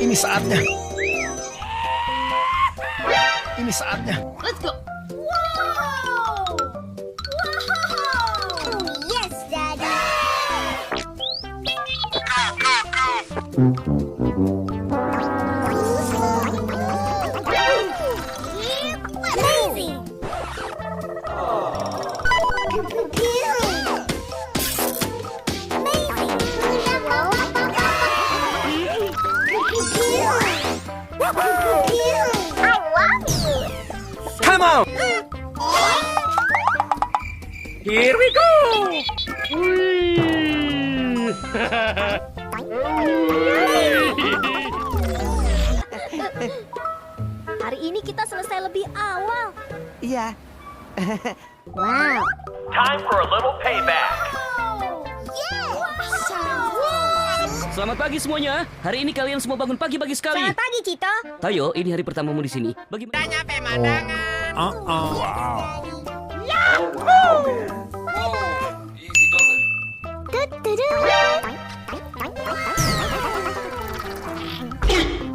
Ini saatnya. Ini saatnya. Let's go. Wow. Wow. Yes, Daddy. Amazing. Come on. Here we go. Hari ini kita selesai lebih awal. Iya. Wow. Time for a little payback. Selamat pagi semuanya. Hari ini kalian semua bangun pagi-pagi sekali. Selamat pagi, Cito. Tayo, ini hari pertamamu di sini. Bagaimana? Nyampe pemandangan.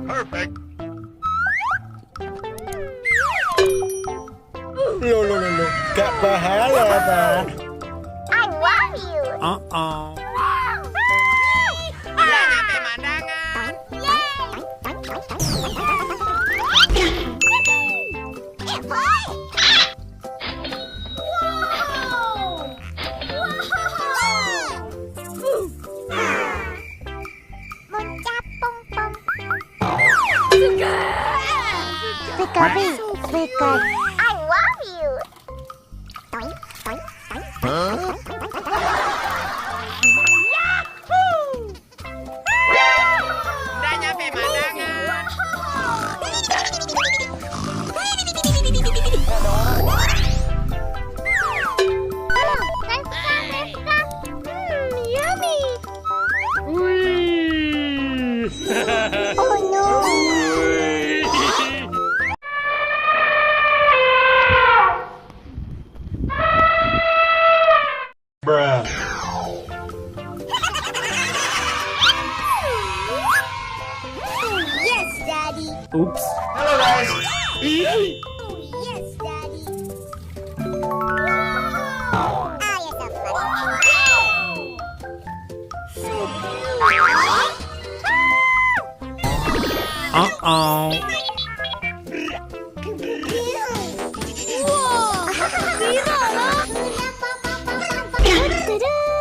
Perfect. Loh. Gak bahaya, Pak. I love you. Udah nyampe pemandangan. Because I love you. Udah nyampe pemandangan. Yummy. Oh no. Bruh. Yes, Daddy. Oops. Hello, guys. Yes, Daddy. Wow. Ah, yes,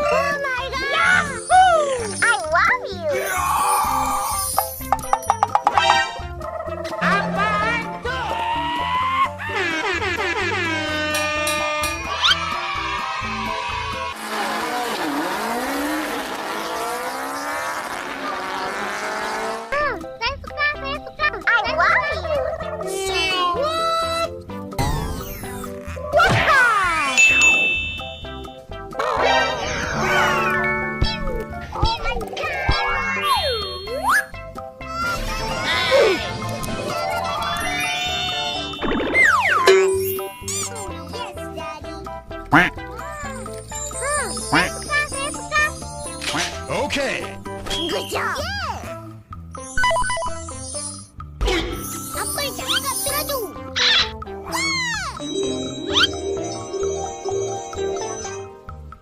Oh my God! I love you. Saya suka. I love you. Oh my God! Yes, Daddy. Saya suka. Okay. Good job. Apa yang cakap teraju?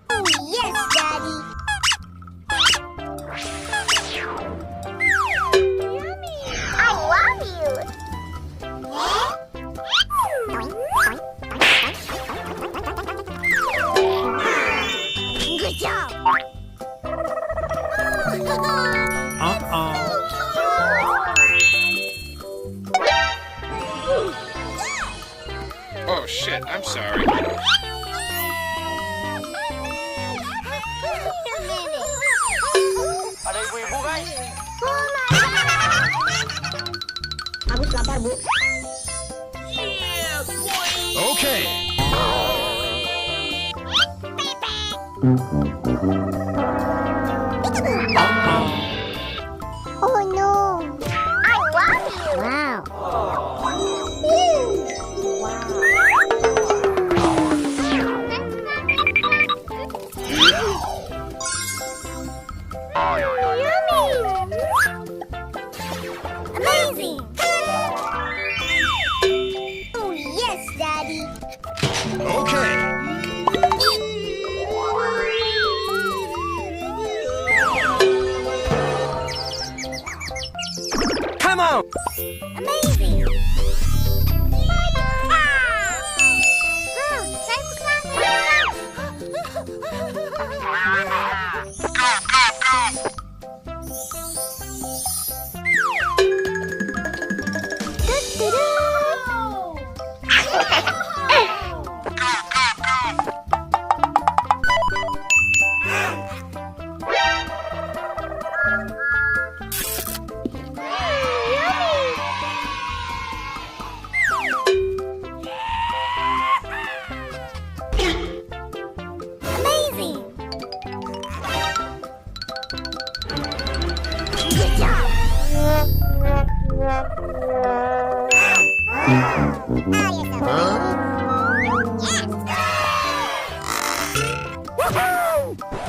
Oh yes, Daddy. Yummy. I love you. Good job. Oh shit, I'm sorry. Ada ibu-ibu guys. Oh my God. Agus lapar, Bu. Okay. Oh no. I love you. Wow. Yummy. Amazing. Saya suka.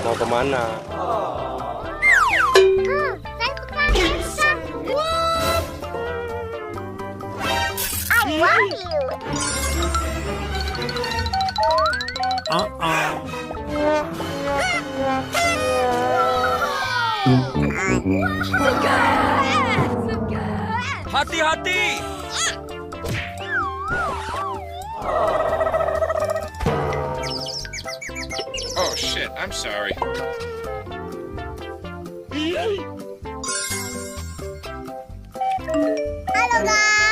Mau kemana? I love you. Hati-hati! Oh shit, I'm sorry. Halo guys.